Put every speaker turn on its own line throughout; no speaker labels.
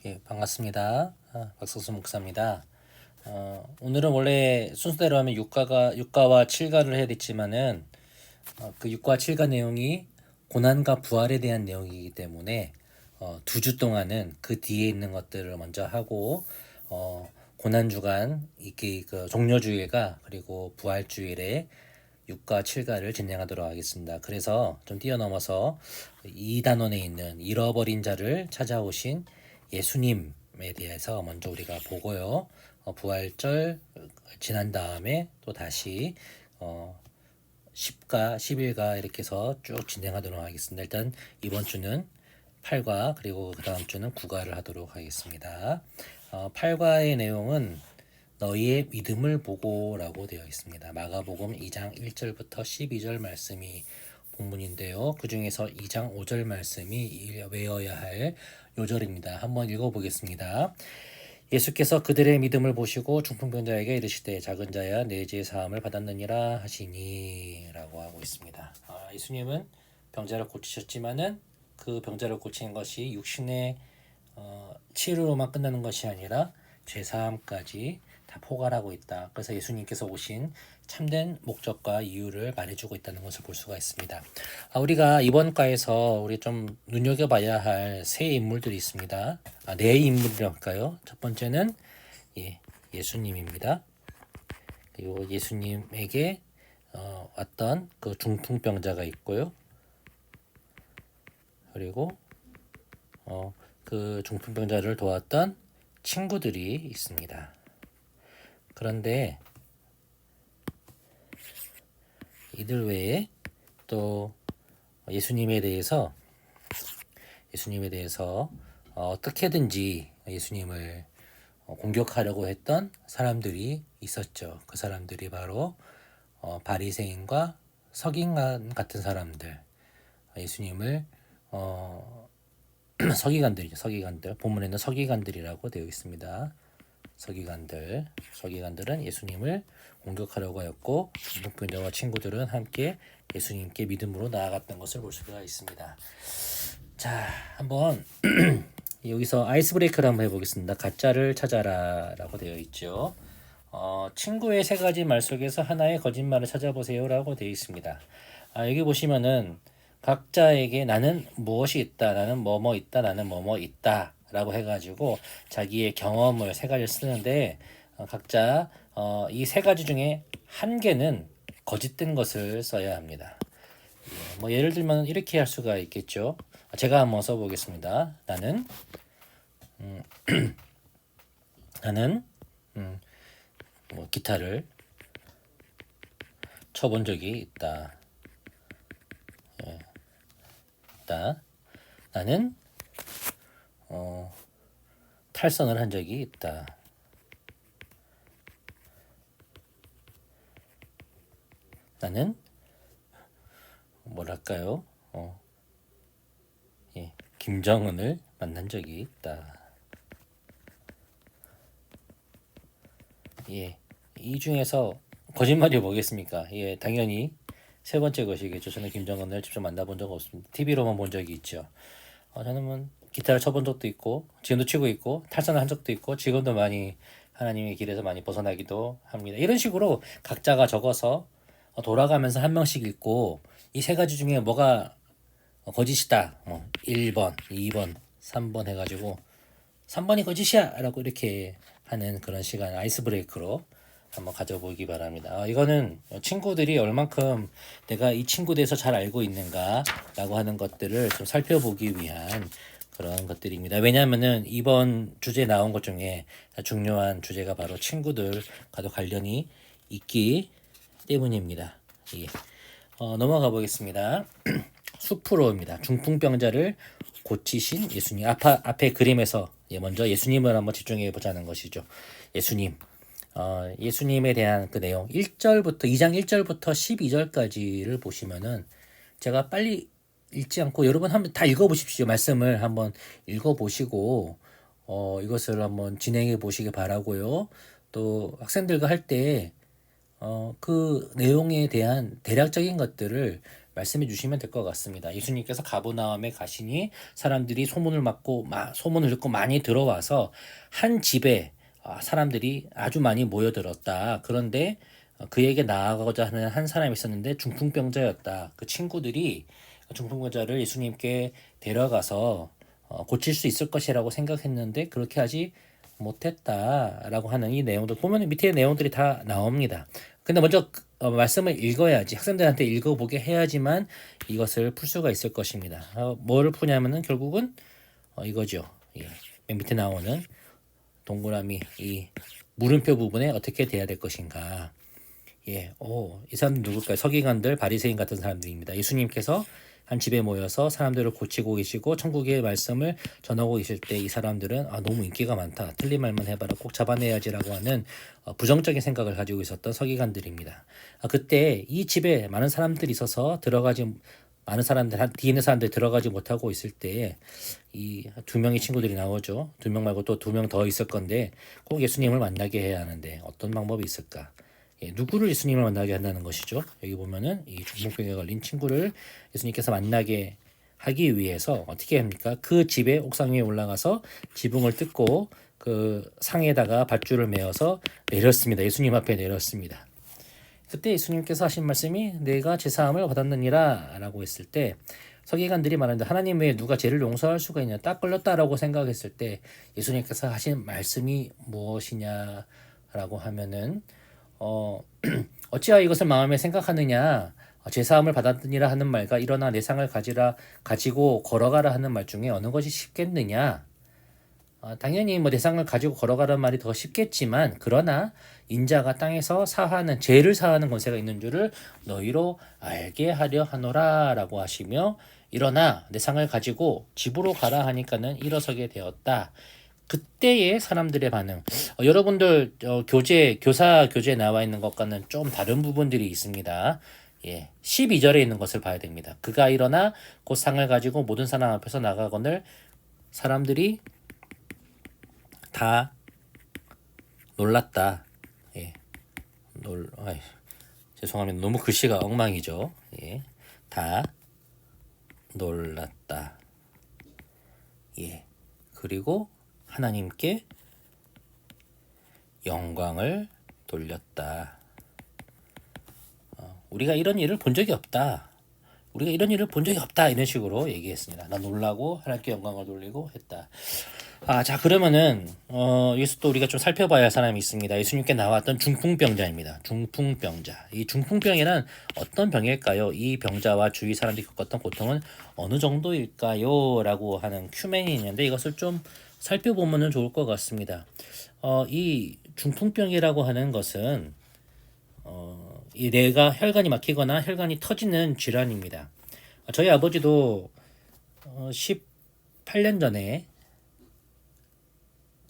예, 반갑습니다. 박석수 목사입니다. 오늘은 원래 순서대로 하면 육가와 칠가를 해야 됐지만은 그 육과 칠가 내용이 고난과 부활에 대한 내용이기 때문에 2주 동안은 그 뒤에 있는 것들을 먼저 하고 고난 주간 이게 그 종려 주일과 그리고 부활 주일에 육과 칠가를 진행하도록 하겠습니다. 그래서 좀 뛰어넘어서 이 단원에 있는 잃어버린 자를 찾아오신 예수님에 대해서 먼저 우리가 보고요. 부활절 지난 다음에 또 다시 10가, 11가 이렇게 해서 쭉 진행하도록 하겠습니다. 일단 이번 주는 8과 그리고 그 다음 주는 9가를 하도록 하겠습니다. 8과의 내용은 너희의 믿음을 보고라고 되어 있습니다. 마가복음 2장 1절부터 12절 말씀이 본문인데요. 그 중에서 2장 5절 말씀이 외워야 할 요절입니다. 한번 읽어보겠습니다. 예수께서 그들의 믿음을 보시고 중풍병자에게 이르시되 작은 자야 내 죄 사함을 받았느니라 하시니 라고 하고 있습니다. 예수님은 병자를 고치셨지만은 그 병자를 고치는 것이 육신의 치료로만 끝나는 것이 아니라 죄 사함까지 다 포괄하고 있다. 그래서 예수님께서 오신 참된 목적과 이유를 말해주고 있다는 것을 볼 수가 있습니다. 우리가 이번 과에서 우리 좀 눈여겨봐야 할 세 인물들이 있습니다. 네 인물이랄까요? 첫 번째는 예수님입니다. 그리고 예수님에게 왔던 그 중풍병자가 있고요. 그리고 그 중풍병자를 도왔던 친구들이 있습니다. 그런데 이들 외에 또 예수님에 대해서 어떻게든지 예수님을 공격하려고 했던 사람들이 있었죠. 그 사람들이 바로 바리새인과 서기관 같은 사람들, 예수님을 서기관들이죠. 서기관들. 본문에는 서기관들이라고 되어 있습니다. 서기관들은 예수님을 공격하려고 하였고 중풍병자와 친구들은 함께 예수님께 믿음으로 나아갔던 것을 볼 수가 있습니다. 자, 한번 여기서 아이스 브레이크를 한번 해보겠습니다. 가짜를 찾아라 라고 되어 있죠. 친구의 세 가지 말 속에서 하나의 거짓말을 찾아보세요 라고 되어 있습니다. 여기 보시면은 각자에게 나는 무엇이 있다, 나는 뭐뭐 있다, 나는 뭐뭐 있다 라고 해가지고 자기의 경험을 세 가지를 쓰는데 각자 이 세 가지 중에 한 개는 거짓된 것을 써야 합니다. 뭐 예를 들면 이렇게 할 수가 있겠죠. 제가 한번 써보겠습니다. 나는 뭐 기타를 쳐본 적이 있다. 나는 탈선을 한 적이 있다. 나는 뭐랄까요? 김정은을 만난 적이 있다. 이 중에서 거짓말이 뭐겠습니까? 당연히 세 번째 것이겠죠. 저는 김정은을 직접 만나본 적 없습니다. TV로만 본 적이 있죠. 저는 뭐 기타를 쳐본 적도 있고 지금도 치고 있고 탈선을 한 적도 있고 지금도 많이 하나님의 길에서 많이 벗어나기도 합니다. 이런 식으로 각자가 적어서 돌아가면서 한 명씩 읽고 이 세 가지 중에 뭐가 거짓이다. 1번, 2번, 3번 해가지고 3번이 거짓이야 라고 이렇게 하는 그런 시간 아이스 브레이크로 한번 가져보기 바랍니다. 이거는 친구들이 얼만큼 내가 이 친구에 대해서 잘 알고 있는가 라고 하는 것들을 좀 살펴보기 위한 그런 것들입니다. 왜냐하면은 이번 주제에 나온 것 중에 중요한 주제가 바로 친구들과도 관련이 있기 때문입니다. 넘어가 보겠습니다. 수프로입니다. 중풍병자를 고치신 예수님. 앞에 그림에서 먼저 예수님을 한번 집중해 보자는 것이죠. 예수님에 대한 그 내용 2장 1절부터 12절까지를 보시면은 제가 빨리 읽지 않고 여러분 한번 다 읽어보십시오. 말씀을 한번 읽어보시고 이것을 한번 진행해 보시기 바라고요. 또 학생들과 할 때 그 내용에 대한 대략적인 것들을 말씀해 주시면 될 것 같습니다. 예수님께서 가버나움에 가시니 사람들이 소문을 듣고 많이 들어와서 한 집에 사람들이 아주 많이 모여들었다. 그런데 그에게 나아가고자 하는 한 사람이 있었는데 중풍병자였다. 그 친구들이 중풍병자를 예수님께 데려가서 고칠 수 있을 것이라고 생각했는데 그렇게 하지 못했다라고 하는 이 내용도 보면 밑에 내용들이 다 나옵니다. 근데 먼저 말씀을 읽어야지, 학생들한테 읽어보게 해야지만 이것을 풀 수가 있을 것입니다. 뭐를 푸냐면은 결국은 이거죠. 예. 맨 밑에 나오는 동그라미 이 물음표 부분에 어떻게 돼야 될 것인가. 예, 이 사람들 누굴까요? 서기관들, 바리새인 같은 사람들입니다. 예수님께서 한 집에 모여서 사람들을 고치고 계시고 천국의 말씀을 전하고 계실 때 이 사람들은 너무 인기가 많다. 틀린 말만 해봐라. 꼭 잡아내야지라고 하는 부정적인 생각을 가지고 있었던 서기관들입니다. 그때 이 집에 많은 사람들이 있어서 많은 사람들, 뒤에 있는 사람들이 들어가지 못하고 있을 때 이 두 명의 친구들이 나오죠. 두 명 말고 또 두 명 더 있을 건데 꼭 예수님을 만나게 해야 하는데 어떤 방법이 있을까? 예, 누구를 예수님을 만나게 한다는 것이죠. 여기 보면은 이 중풍병에 걸린 친구를 예수님께서 만나게 하기 위해서 어떻게 합니까? 그 집의 옥상 위에 올라가서 지붕을 뜯고 그 상에다가 밧줄을 메어서 내렸습니다. 예수님 앞에 내렸습니다. 그때 예수님께서 하신 말씀이 내가 제사함을 받았느니라 라고 했을 때 서기관들이 말하는데 하나님 외에 누가 죄를 용서할 수가 있냐 딱 걸렸다라고 생각했을 때 예수님께서 하신 말씀이 무엇이냐라고 하면은 어찌하여 이것을 마음에 생각하느냐 제사함을 받았느니라 하는 말과 일어나 내 상을 가지고 걸어가라 하는 말 중에 어느 것이 쉽겠느냐. 당연히 내 상을 가지고 걸어가라는 말이 더 쉽겠지만 그러나 인자가 땅에서 죄를 사하는 권세가 있는 줄을 너희로 알게 하려 하노라 라고 하시며 일어나 내 상을 가지고 집으로 가라 하니까는 일어서게 되었다. 그때의 사람들의 반응. 여러분들 교사 교재에 나와 있는 것과는 좀 다른 부분들이 있습니다. 예, 12절에 있는 것을 봐야 됩니다. 그가 일어나 곧 상을 가지고 모든 사람 앞에서 나가거늘 사람들이 다 놀랐다. 예, 죄송합니다. 너무 글씨가 엉망이죠. 예, 다 놀랐다. 예, 그리고 하나님께 영광을 돌렸다. 우리가 이런 일을 본 적이 없다. 이런 식으로 얘기했습니다. 나 놀라고 하나님께 영광을 돌리고 했다. 자 그러면은 여기서 또 우리가 좀 살펴봐야 할 사람이 있습니다. 예수님께 나왔던 중풍병자입니다. 중풍병자. 이 중풍병이란 어떤 병일까요? 이 병자와 주위 사람들이 겪었던 고통은 어느 정도일까요? 라고 하는 큐멘이 있는데 이것을 좀 살펴보면 좋을 것 같습니다. 이 중풍병이라고 하는 것은 이 뇌가 혈관이 막히거나 혈관이 터지는 질환입니다. 저희 아버지도 18년 전에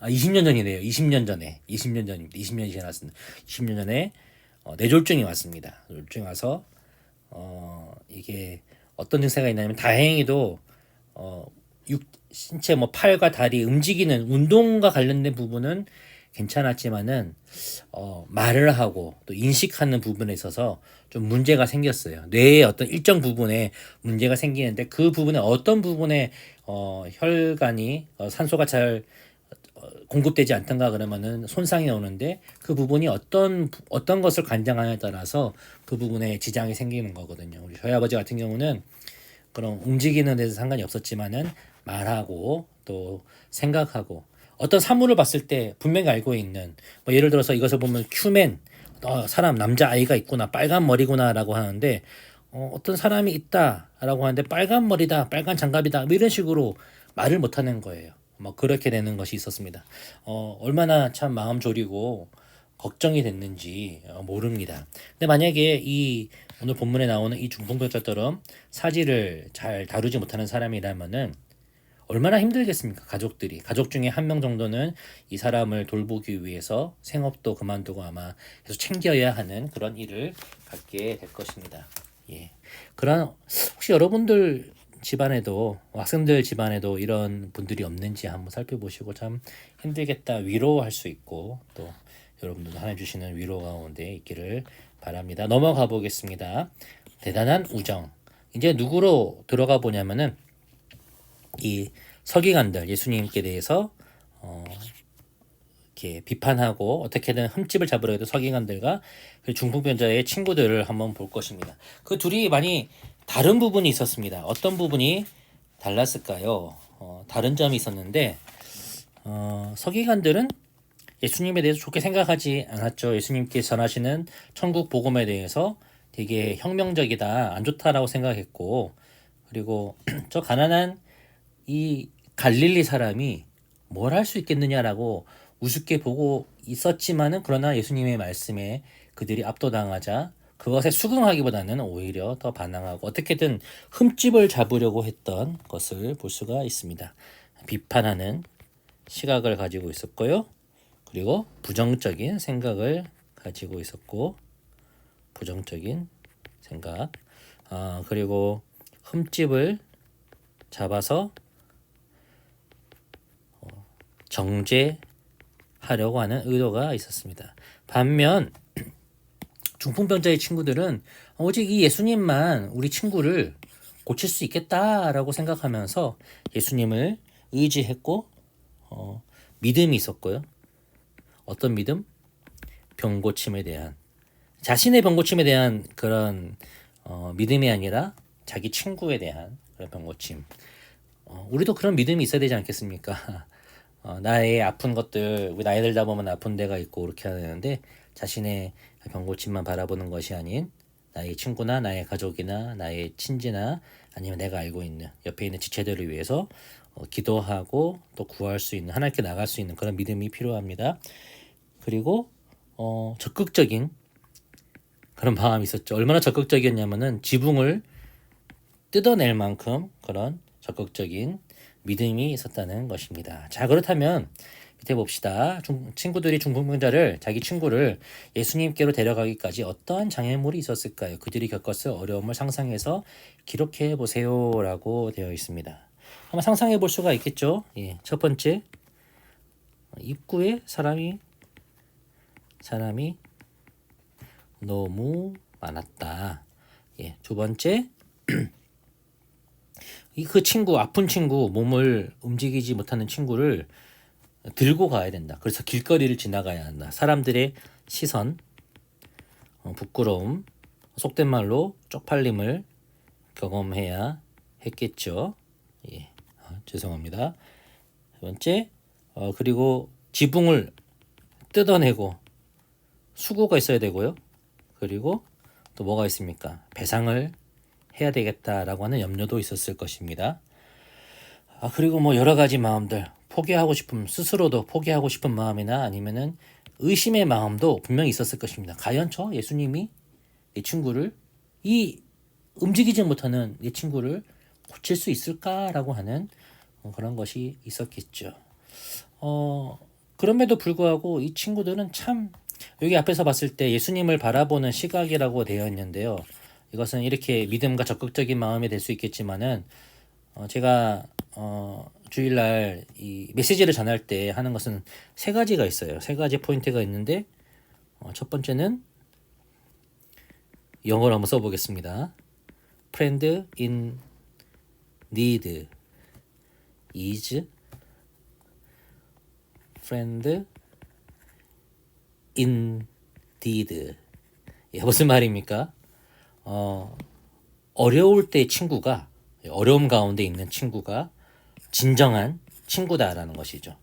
20년 전이네요. 20년 전입니다. 20년이 지났습니다. 20년 전에 뇌졸중이 왔습니다. 뇌졸중이 와서 이게 어떤 증세가 있냐면 다행히도 신체 팔과 다리 움직이는 운동과 관련된 부분은 괜찮았지만은 말을 하고 또 인식하는 부분에 있어서 좀 문제가 생겼어요. 뇌의 어떤 일정 부분에 문제가 생기는데 그 부분에 어떤 부분에 혈관이 산소가 잘 공급되지 않던가 그러면은 손상이 오는데 그 부분이 어떤 것을 관장하냐에 따라서 그 부분에 지장이 생기는 거거든요. 우리 저희 아버지 같은 경우는 그런 움직이는 데서 상관이 없었지만은 말하고 또 생각하고 어떤 사물을 봤을 때 분명히 알고 있는 예를 들어서 이것을 보면 큐맨 사람 남자아이가 있구나 빨간 머리구나 라고 하는데 어떤 사람이 있다라고 하는데 빨간 머리다 빨간 장갑이다 이런 식으로 말을 못하는 거예요. 그렇게 되는 것이 있었습니다. 얼마나 참 마음 졸이고 걱정이 됐는지 모릅니다. 근데 만약에 이 오늘 본문에 나오는 이 중풍병자처럼 사지를 잘 다루지 못하는 사람이라면은 얼마나 힘들겠습니까? 가족 중에 한 명 정도는 이 사람을 돌보기 위해서 생업도 그만두고 아마 계속 챙겨야 하는 그런 일을 갖게 될 것입니다. 예. 혹시 여러분들 집안에도 학생들 집안에도 이런 분들이 없는지 한번 살펴보시고 참 힘들겠다 위로할 수 있고 또 여러분들도 하나님 주시는 위로 가운데 있기를 바랍니다. 넘어가 보겠습니다. 대단한 우정. 이제 누구로 들어가 보냐면은 이 서기관들, 예수님께 대해서 이렇게 비판하고 어떻게든 흠집을 잡으려 해도 서기관들과 그 중풍병자의 친구들을 한번 볼 것입니다. 그 둘이 많이 다른 부분이 있었습니다. 어떤 부분이 달랐을까요? 다른 점이 있었는데 서기관들은 예수님에 대해서 좋게 생각하지 않았죠. 예수님께 전하시는 천국 복음에 대해서 되게 혁명적이다, 안 좋다라고 생각했고, 그리고 저 가난한 이 갈릴리 사람이 뭘 할 수 있겠느냐라고 우습게 보고 있었지만은, 그러나 예수님의 말씀에 그들이 압도당하자 그것에 수긍하기보다는 오히려 더 반항하고 어떻게든 흠집을 잡으려고 했던 것을 볼 수가 있습니다. 비판하는 시각을 가지고 있었고요. 그리고 부정적인 생각을 가지고 있었고, 부정적인 생각, 그리고 흠집을 잡아서 정죄하려고 하는 의도가 있었습니다. 반면 중풍병자의 친구들은 오직 이 예수님만 우리 친구를 고칠 수 있겠다라고 생각하면서 예수님을 의지했고, 믿음이 있었고요. 어떤 믿음? 병고침에 대한, 자신의 병고침에 대한 그런 믿음이 아니라 자기 친구에 대한 그런 병고침. 우리도 그런 믿음이 있어야 되지 않겠습니까? 나의 아픈 것들, 우리 나이 들다 보면 아픈 데가 있고 그렇게 해야 되는데, 자신의 병고침만 바라보는 것이 아닌 나의 친구나 나의 가족이나 나의 친지나 아니면 내가 알고 있는 옆에 있는 지체들을 위해서 기도하고 또 구할 수 있는, 하나님께 나갈 수 있는 그런 믿음이 필요합니다. 그리고 적극적인 그런 마음이 있었죠. 얼마나 적극적이었냐면은 지붕을 뜯어낼 만큼 그런 적극적인 믿음이 있었다는 것입니다. 자, 그렇다면 밑에 봅시다. 친구들이 중풍병자를, 자기 친구를 예수님께로 데려가기까지 어떠한 장애물이 있었을까요? 그들이 겪었을 어려움을 상상해서 기록해 보세요라고 되어 있습니다. 한번 상상해 볼 수가 있겠죠. 예, 첫 번째, 입구에 사람이 너무 많았다. 예, 두 번째, 그 친구, 아픈 친구, 몸을 움직이지 못하는 친구를 들고 가야 된다. 그래서 길거리를 지나가야 한다. 사람들의 시선, 부끄러움, 속된 말로 쪽팔림을 경험해야 했겠죠. 예, 죄송합니다. 두 번째, 그리고 지붕을 뜯어내고 수고가 있어야 되고요. 그리고 또 뭐가 있습니까? 배상을 해야 되겠다라고 하는 염려도 있었을 것입니다. 그리고 뭐 여러 가지 마음들, 포기하고 싶은, 스스로도 포기하고 싶은 마음이나 아니면은 의심의 마음도 분명히 있었을 것입니다. 과연 저 예수님이 내 친구를, 이 움직이지 못하는 내 친구를 고칠 수 있을까라고 하는 그런 것이 있었겠죠. 그럼에도 불구하고 이 친구들은 참, 여기 앞에서 봤을 때 예수님을 바라보는 시각이라고 되어 있는데요. 이것은 이렇게 믿음과 적극적인 마음이 될 수 있겠지만은, 제가 주일날 이 메시지를 전할 때 하는 것은 세 가지가 있어요. 세 가지 포인트가 있는데, 첫 번째는 영어로 한번 써보겠습니다. Friend in need is friend indeed. 예, 무슨 말입니까? 어려울 때 친구가, 어려움 가운데 있는 친구가 진정한 친구다라는 것이죠.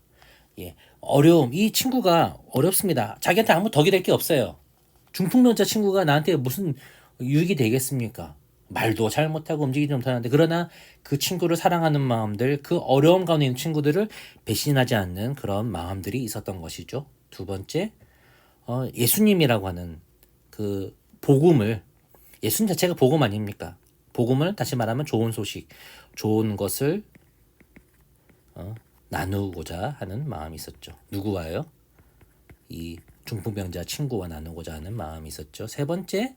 예, 어려움, 이 친구가 어렵습니다. 자기한테 아무 덕이 될 게 없어요. 중풍병자 친구가 나한테 무슨 유익이 되겠습니까? 말도 잘 못하고 움직이지 못하는데, 그러나 그 친구를 사랑하는 마음들, 그 어려움 가운데 있는 친구들을 배신하지 않는 그런 마음들이 있었던 것이죠. 두 번째, 예수님이라고 하는 그 복음을, 예수님 자체가 복음 아닙니까? 복음을, 다시 말하면 좋은 소식, 좋은 것을 나누고자 하는 마음이 있었죠. 누구와요? 이 중풍병자 친구와 나누고자 하는 마음이 있었죠. 세 번째,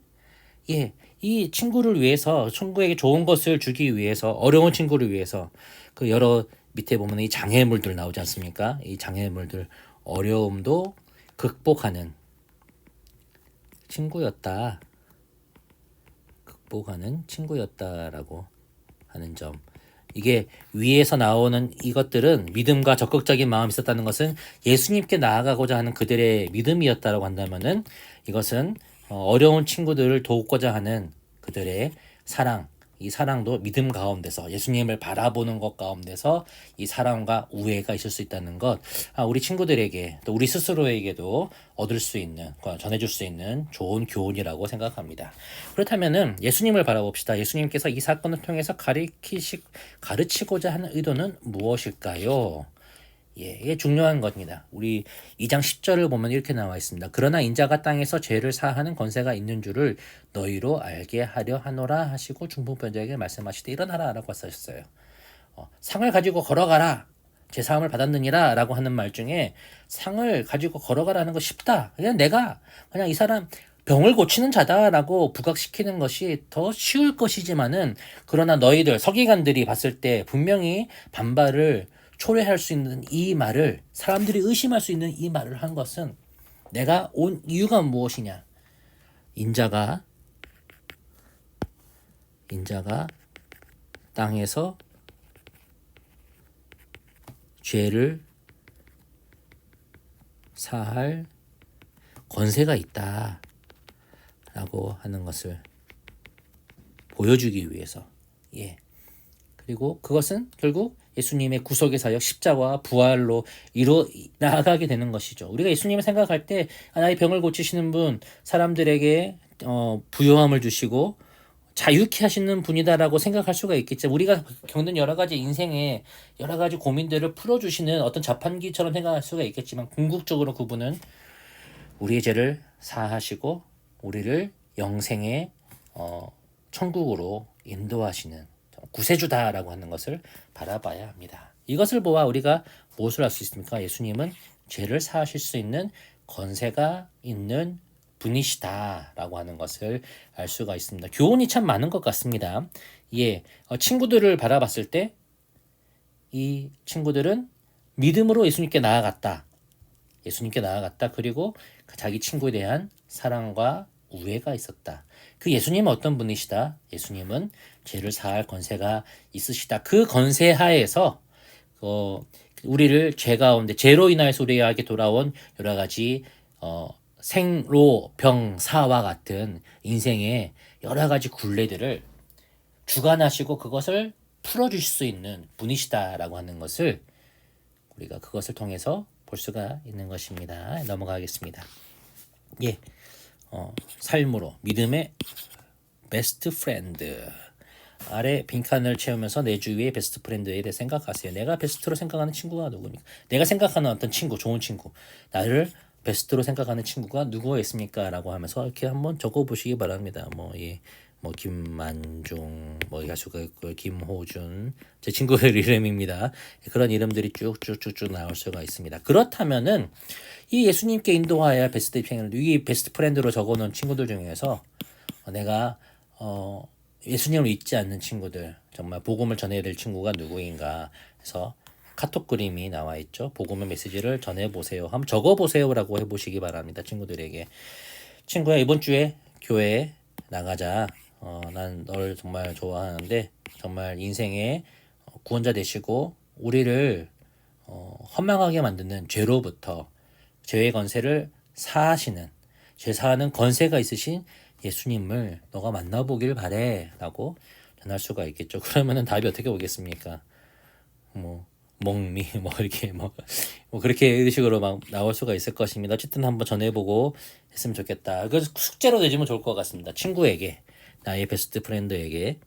예, 이 친구를 위해서, 친구에게 좋은 것을 주기 위해서, 어려운 친구를 위해서, 그 여러 밑에 보면 이 장애물들 나오지 않습니까? 이 장애물들, 어려움도 극복하는 친구였다. 극복하는 친구였다라고 하는 점. 이게 위에서 나오는 이것들은 믿음과 적극적인 마음이 있었다는 것은 예수님께 나아가고자 하는 그들의 믿음이었다라고 한다면은 이것은 어려운 친구들을 돕고자 하는 그들의 사랑, 이 사랑도 믿음 가운데서 예수님을 바라보는 것 가운데서 이 사랑과 우애가 있을 수 있다는 것, 우리 친구들에게 또 우리 스스로에게도 얻을 수 있는, 전해줄 수 있는 좋은 교훈이라고 생각합니다. 그렇다면은 예수님을 바라봅시다. 예수님께서 이 사건을 통해서 가르치고자 하는 의도는 무엇일까요? 예, 이게 중요한 겁니다. 우리 2장 10절을 보면 이렇게 나와 있습니다. 그러나 인자가 땅에서 죄를 사하는 권세가 있는 줄을 너희로 알게 하려 하노라 하시고 중풍병자에게 말씀하시되 일어나라 라고 하셨어요. 상을 가지고 걸어가라. 제 사함을 받았느니라 라고 하는 말 중에 상을 가지고 걸어가라 하는 거 쉽다. 그냥 내가 그냥 이 사람 병을 고치는 자다라고 부각시키는 것이 더 쉬울 것이지만은 그러나 너희들 서기관들이 봤을 때 분명히 반발을 초래할 수 있는 이 말을 사람들이 의심할 수 있는 이 말을 한 것은 내가 온 이유가 무엇이냐? 인자가 땅에서 죄를 사할 권세가 있다라고 하는 것을 보여주기 위해서. 예. 그리고 그것은 결국 예수님의 구속의 사역, 십자가와 부활로 이루 나아가게 되는 것이죠. 우리가 예수님을 생각할 때 나의 병을 고치시는 분, 사람들에게 부요함을 주시고 자유케 하시는 분이다라고 생각할 수가 있겠죠. 우리가 겪는 여러 가지 인생의 여러 가지 고민들을 풀어주시는 어떤 자판기처럼 생각할 수가 있겠지만 궁극적으로 그분은 우리의 죄를 사하시고 우리를 영생의 천국으로 인도하시는 구세주다라고 하는 것을 바라봐야 합니다. 이것을 보아 우리가 무엇을 알 수 있습니까? 예수님은 죄를 사하실 수 있는 권세가 있는 분이시다라고 하는 것을 알 수가 있습니다. 교훈이 참 많은 것 같습니다. 예, 친구들을 바라봤을 때 이 친구들은 믿음으로 예수님께 나아갔다. 그리고 자기 친구에 대한 사랑과 우애가 있었다. 그 예수님은 어떤 분이시다? 예수님은 죄를 사할 권세가 있으시다. 그 권세 하에서 우리를 죄 가운데 죄로 인하여서 우리에게 돌아온 여러 가지 생로 병사와 같은 인생의 여러 가지 굴레들을 주관하시고 그것을 풀어주실 수 있는 분이시다라고 하는 것을 우리가 그것을 통해서 볼 수가 있는 것입니다. 넘어가겠습니다. 예, 삶으로 믿음의 베스트 프렌드. 아래 빈칸을 채우면서 내 주위의 베스트 프렌드에 대해 생각하세요. 내가 베스트로 생각하는 친구가 누구입니까? 내가 생각하는 어떤 친구, 좋은 친구, 나를 베스트로 생각하는 친구가 누구가 있습니까? 라고 하면서 이렇게 한번 적어보시기 바랍니다. 김만중, 가수가 있고, 김호준, 제 친구들 이름입니다. 그런 이름들이 쭉쭉쭉쭉 나올 수가 있습니다. 그렇다면은 이 예수님께 인도하여 베스트 프렌드, 이 베스트 프렌드로 적어놓은 친구들 중에서 내가 예수님을 잊지 않는 친구들, 정말 복음을 전해야 될 친구가 누구인가 해서 카톡 그림이 나와 있죠. 복음의 메시지를 전해보세요. 한번 적어보세요라고 해보시기 바랍니다. 친구들에게. 친구야, 이번 주에 교회에 나가자. 난 널 정말 좋아하는데 정말 인생의 구원자 되시고 우리를 허망하게 만드는 죄로부터 죄의 권세를 사하시는, 죄 사하는 권세가 있으신 예수님을 너가 만나보길 바래 라고 전할 수가 있겠죠. 그러면은 답이 어떻게 오겠습니까? 이렇게 그렇게 이런 식으로 막 나올 수가 있을 것입니다. 어쨌든 한번 전해보고 했으면 좋겠다. 그래서 숙제로 내주면 좋을 것 같습니다. 친구에게, 나의 베스트 프렌드에게,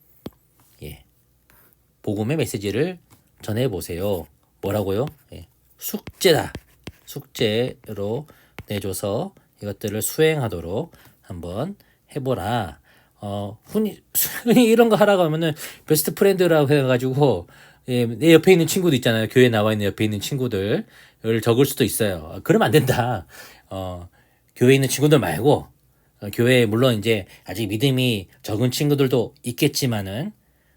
예, 복음의 메시지를 전해보세요. 뭐라고요? 예, 숙제다. 숙제로 내줘서 이것들을 수행하도록 한번 해보라. 흔히 이런 거 하라고 하면은 베스트 프렌드라고 해가지고 내 옆에 있는 친구도 있잖아요. 교회에 나와 있는 옆에 있는 친구들을 적을 수도 있어요. 그러면 안 된다. 교회에 있는 친구들 말고 교회에 물론 이제 아직 믿음이 적은 친구들도 있겠지만은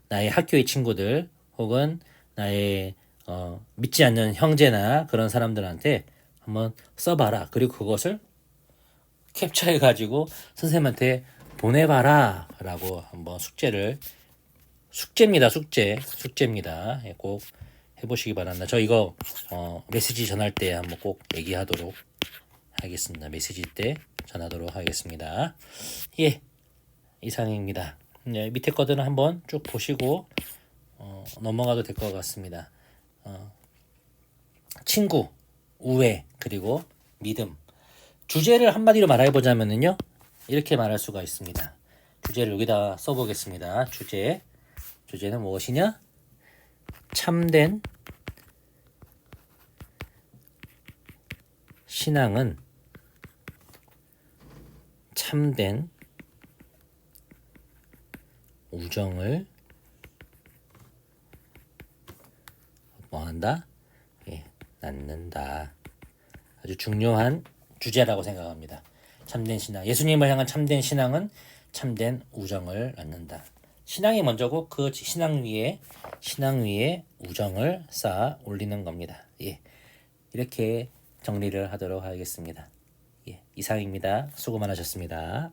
나의 학교의 친구들 혹은 나의 믿지 않는 형제나 그런 사람들한테 한번 써봐라. 그리고 그것을 캡처해가지고 선생님한테 보내봐라 라고 한번 숙제입니다. 예, 꼭 해보시기 바랍니다. 저 이거 메시지 전할 때 한번 꼭 얘기하도록 하겠습니다. 메시지 때 전하도록 하겠습니다. 예, 이상입니다. 네, 밑에 거들은 한번 쭉 보시고 넘어가도 될 것 같습니다. 친구, 우애, 그리고 믿음. 주제를 한마디로 말해보자면요, 이렇게 말할 수가 있습니다. 주제를 여기다 써보겠습니다. 주제는 무엇이냐? 참된 신앙은 참된 우정을 뭐한다? 예, 낳는다. 아주 중요한 주제라고 생각합니다. 참된 신앙, 예수님을 향한 참된 신앙은 참된 우정을 낳는다. 신앙이 먼저고 그 신앙 위에 우정을 쌓아 올리는 겁니다. 예, 이렇게 정리를 하도록 하겠습니다. 예, 이상입니다. 수고 많으셨습니다.